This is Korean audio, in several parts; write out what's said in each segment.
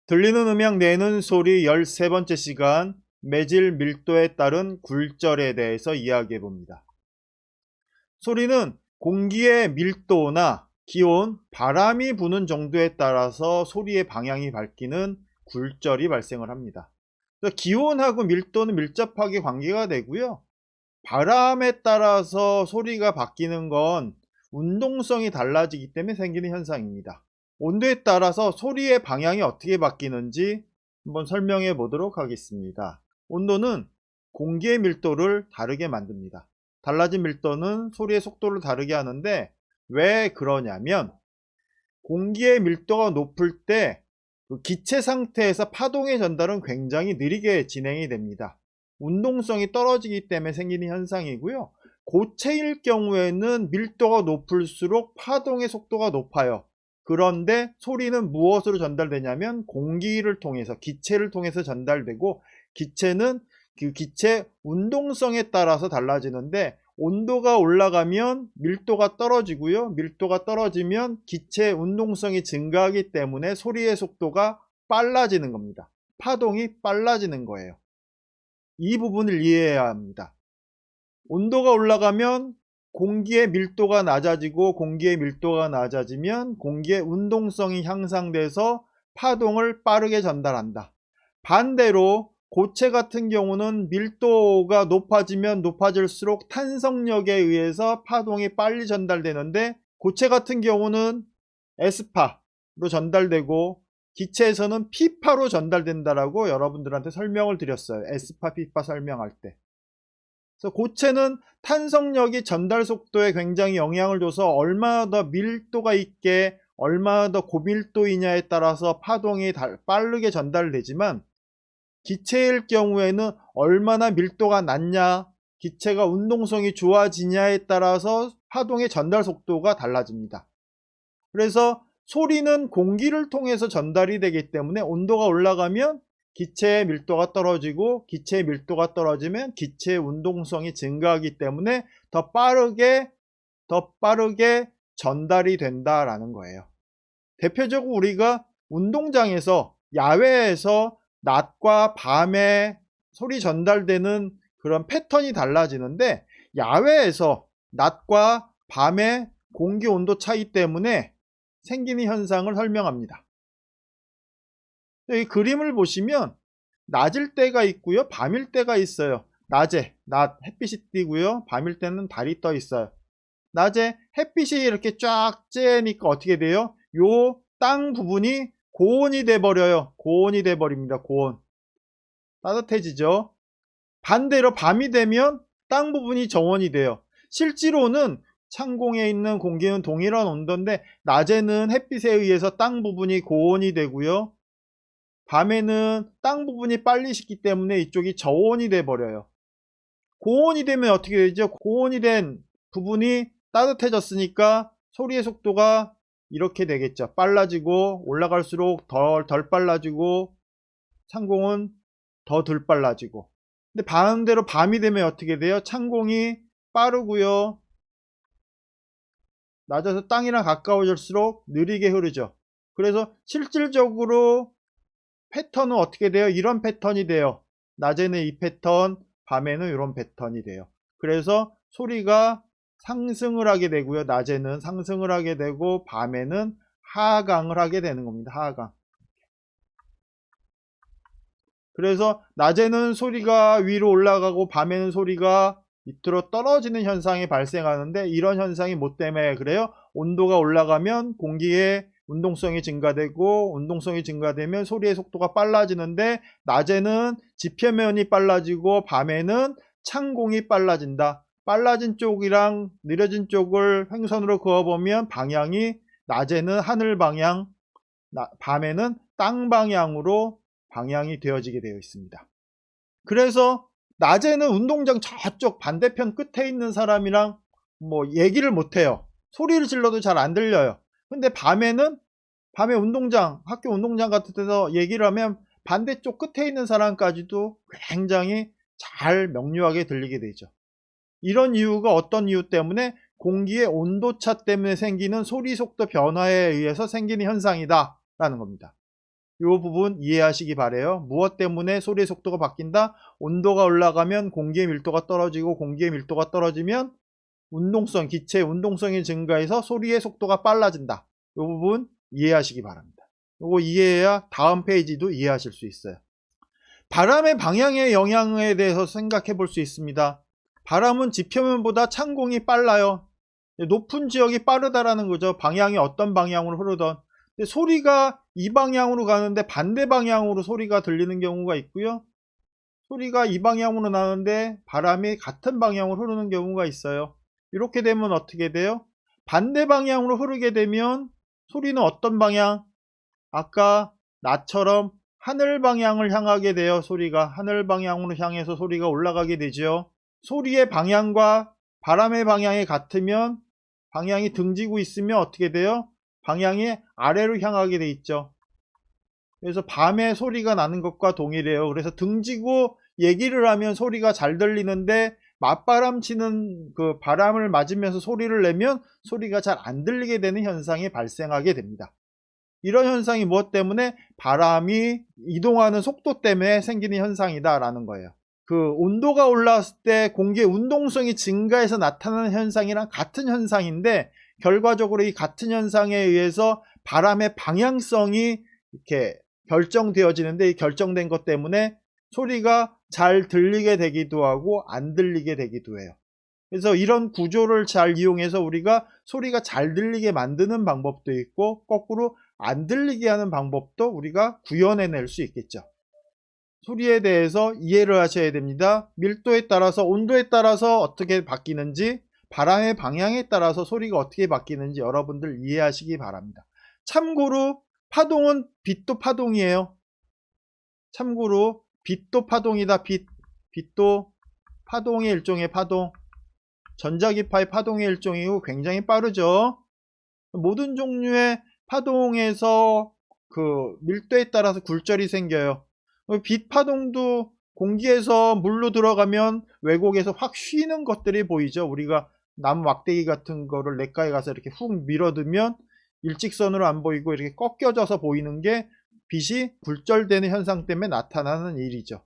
들리는 음향 내는 소리 13번째 시간, 매질 밀도에 따른 굴절에 대해서 이야기해 봅니다. 소리는 공기의 밀도나 기온, 바람이 부는 정도에 따라서 소리의 방향이 바뀌는 굴절이 발생을 합니다. 기온하고 밀도는 밀접하게 관계가 되고요. 바람에 따라서 소리가 바뀌는 건 운동성이 달라지기 때문에 생기는 현상입니다. 온도에 따라서 소리의 방향이 어떻게 바뀌는지 한번 설명해 보도록 하겠습니다. 온도는 공기의 밀도를 다르게 만듭니다. 달라진 밀도는 소리의 속도를 다르게 하는데 왜 그러냐면 공기의 밀도가 높을 때 그 기체 상태에서 파동의 전달은 굉장히 느리게 진행이 됩니다. 운동성이 떨어지기 때문에 생기는 현상이고요. 고체일 경우에는 밀도가 높을수록 파동의 속도가 높아요. 그런데 소리는 무엇으로 전달되냐면 공기를 통해서, 기체를 통해서 전달되고, 기체는 그 기체 운동성에 따라서 달라지는데 온도가 올라가면 밀도가 떨어지고요. 밀도가 떨어지면 기체 운동성이 증가하기 때문에 소리의 속도가 빨라지는 겁니다. 파동이 빨라지는 거예요. 이 부분을 이해해야 합니다. 온도가 올라가면 공기의 밀도가 낮아지고, 공기의 밀도가 낮아지면 공기의 운동성이 향상돼서 파동을 빠르게 전달한다. 반대로 고체 같은 경우는 밀도가 높아지면 높아질수록 탄성력에 의해서 파동이 빨리 전달되는데, 고체 같은 경우는 S파로 전달되고 기체에서는 P파로 전달된다라고 여러분들한테 설명을 드렸어요. S파, P파 설명할 때. 그래서 고체는 탄성력이 전달 속도에 굉장히 영향을 줘서 얼마나 더 밀도가 있게, 얼마나 더 고밀도이냐에 따라서 파동이 빠르게 전달되지만, 기체일 경우에는 얼마나 밀도가 낮냐, 기체가 운동성이 좋아지냐에 따라서 파동의 전달 속도가 달라집니다. 그래서 소리는 공기를 통해서 전달이 되기 때문에 온도가 올라가면 기체의 밀도가 떨어지고, 기체의 밀도가 떨어지면 기체의 운동성이 증가하기 때문에 더 빠르게 전달이 된다라는 거예요. 대표적으로 우리가 운동장에서, 야외에서 낮과 밤에 소리 전달되는 그런 패턴이 달라지는데, 야외에서 낮과 밤의 공기 온도 차이 때문에 생기는 현상을 설명합니다. 이 그림을 보시면 낮일 때가 있고요, 밤일 때가 있어요. 낮에 햇빛이 띄고요, 밤일 때는 달이 떠 있어요. 낮에 햇빛이 이렇게 쫙 쬐니까 어떻게 돼요? 요 땅 부분이 고온이 돼 버려요. 고온이 돼 버립니다. 고온. 따뜻해지죠. 반대로 밤이 되면 땅 부분이 정온이 돼요. 실제로는 창공에 있는 공기는 동일한 온도인데, 낮에는 햇빛에 의해서 땅 부분이 고온이 되고요, 밤에는 땅 부분이 빨리 식기 때문에 이쪽이 저온이 돼 버려요. 고온이 되면 어떻게 되죠? 고온이 된 부분이 따뜻해졌으니까 소리의 속도가 이렇게 되겠죠. 빨라지고, 올라갈수록 덜 빨라지고, 창공은 더 덜 빨라지고. 근데 반대로 밤이 되면 어떻게 돼요? 창공이 빠르고요, 낮아서 땅이랑 가까워질수록 느리게 흐르죠. 그래서 실질적으로 패턴은 어떻게 돼요? 이런 패턴이 돼요. 낮에는 이 패턴, 밤에는 이런 패턴이 돼요. 그래서 소리가 상승을 하게 되고요, 낮에는 상승을 하게 되고, 밤에는 하강을 하게 되는 겁니다. 하강. 그래서 낮에는 소리가 위로 올라가고 밤에는 소리가 밑으로 떨어지는 현상이 발생하는데, 이런 현상이 뭐 때문에 그래요? 온도가 올라가면 공기의 운동성이 증가되고, 운동성이 증가되면 소리의 속도가 빨라지는데, 낮에는 지표면이 빨라지고 밤에는 창공이 빨라진다. 빨라진 쪽이랑 느려진 쪽을 횡선으로 그어보면 방향이 낮에는 하늘 방향, 밤에는 땅 방향으로 방향이 되어지게 되어 있습니다. 그래서 낮에는 운동장 저쪽 반대편 끝에 있는 사람이랑 뭐 얘기를 못해요. 소리를 질러도 잘 안 들려요. 근데 밤에 운동장, 학교 운동장 같은 데서 얘기를 하면 반대쪽 끝에 있는 사람까지도 굉장히 잘 명료하게 들리게 되죠. 이런 이유가 어떤 이유 때문에? 공기의 온도차 때문에 생기는 소리 속도 변화에 의해서 생기는 현상이다 라는 겁니다. 이 부분 이해하시기 바래요. 무엇 때문에 소리의 속도가 바뀐다? 온도가 올라가면 공기의 밀도가 떨어지고, 공기의 밀도가 떨어지면 운동성, 기체의 운동성이 증가해서 소리의 속도가 빨라진다. 이 부분 이해하시기 바랍니다. 이거 이해해야 다음 페이지도 이해하실 수 있어요. 바람의 방향의 영향에 대해서 생각해 볼 수 있습니다. 바람은 지표면보다 찬공이 빨라요. 높은 지역이 빠르다라는 거죠. 방향이 어떤 방향으로 흐르던. 근데 소리가 이 방향으로 가는데 반대 방향으로 소리가 들리는 경우가 있고요. 소리가 이 방향으로 나는데 바람이 같은 방향으로 흐르는 경우가 있어요. 이렇게 되면 어떻게 돼요? 반대 방향으로 흐르게 되면 소리는 어떤 방향? 아까 나처럼 하늘 방향을 향하게 돼요. 소리가 하늘 방향으로 향해서 소리가 올라가게 되죠. 소리의 방향과 바람의 방향이 같으면, 방향이 등지고 있으면 어떻게 돼요? 방향이 아래로 향하게 돼 있죠. 그래서 밤에 소리가 나는 것과 동일해요. 그래서 등지고 얘기를 하면 소리가 잘 들리는데, 맞바람 치는 그 바람을 맞으면서 소리를 내면 소리가 잘 안 들리게 되는 현상이 발생하게 됩니다. 이런 현상이 무엇 때문에? 바람이 이동하는 속도 때문에 생기는 현상이다 라는 거예요. 그 온도가 올라왔을 때 공기의 운동성이 증가해서 나타나는 현상이랑 같은 현상인데, 결과적으로 이 같은 현상에 의해서 바람의 방향성이 이렇게 결정되어지는데, 이 결정된 것 때문에 소리가 잘 들리게 되기도 하고 안 들리게 되기도 해요. 그래서 이런 구조를 잘 이용해서 우리가 소리가 잘 들리게 만드는 방법도 있고, 거꾸로 안 들리게 하는 방법도 우리가 구현해낼 수 있겠죠. 소리에 대해서 이해를 하셔야 됩니다. 밀도에 따라서, 온도에 따라서 어떻게 바뀌는지, 바람의 방향에 따라서 소리가 어떻게 바뀌는지 여러분들 이해하시기 바랍니다. 참고로 파동은 빛도 파동이에요. 참고로 빛도 파동이다. 빛도 파동의 일종의 파동. 전자기파의 파동의 일종이고 굉장히 빠르죠. 모든 종류의 파동에서 그 밀도에 따라서 굴절이 생겨요. 빛 파동도 공기에서 물로 들어가면 왜곡에서 확 쉬는 것들이 보이죠. 우리가 나무 막대기 같은 거를 냇가에 가서 이렇게 훅 밀어두면 일직선으로 안 보이고 이렇게 꺾여져서 보이는 게 빛이 굴절되는 현상 때문에 나타나는 일이죠.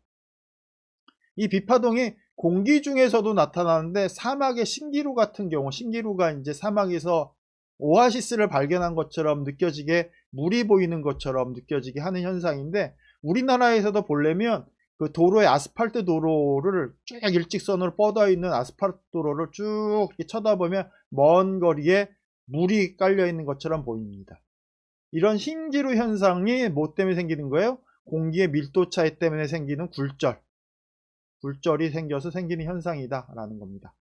이 빛파동이 공기 중에서도 나타나는데, 사막의 신기루 같은 경우, 신기루가 이제 사막에서 오아시스를 발견한 것처럼 느껴지게, 물이 보이는 것처럼 느껴지게 하는 현상인데, 우리나라에서도 보려면 그 도로의 아스팔트 도로를 쭉 일직선으로 뻗어 있는 아스팔트 도로를 쭉 이렇게 쳐다보면 먼 거리에 물이 깔려 있는 것처럼 보입니다. 이런 신기루 현상이 뭐 때문에 생기는 거예요? 공기의 밀도 차이 때문에 생기는 굴절이 생겨서 생기는 현상이다 라는 겁니다.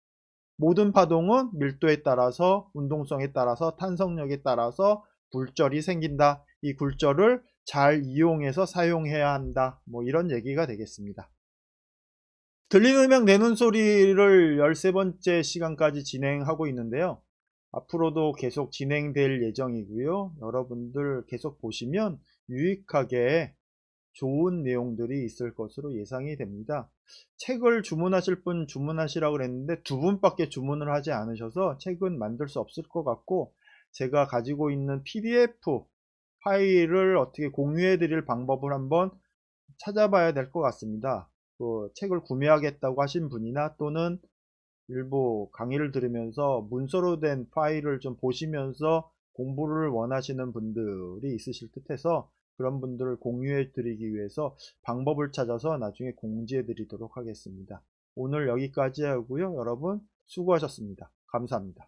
모든 파동은 밀도에 따라서, 운동성에 따라서, 탄성력에 따라서 굴절이 생긴다. 이 굴절을 잘 이용해서 사용해야 한다. 뭐 이런 얘기가 되겠습니다. 들리는 음향 내는 소리를 13번째 시간까지 진행하고 있는데요. 앞으로도 계속 진행될 예정이고요. 여러분들 계속 보시면 유익하게 좋은 내용들이 있을 것으로 예상이 됩니다. 책을 주문하실 분 주문하시라고 그랬는데 2분밖에 주문을 하지 않으셔서 책은 만들 수 없을 것 같고, 제가 가지고 있는 PDF 파일을 어떻게 공유해 드릴 방법을 한번 찾아봐야 될 것 같습니다. 그 책을 구매하겠다고 하신 분이나, 또는 일부 강의를 들으면서 문서로 된 파일을 좀 보시면서 공부를 원하시는 분들이 있으실 듯해서, 그런 분들을 공유해 드리기 위해서 방법을 찾아서 나중에 공지해 드리도록 하겠습니다. 오늘 여기까지 하고요. 여러분 수고하셨습니다. 감사합니다.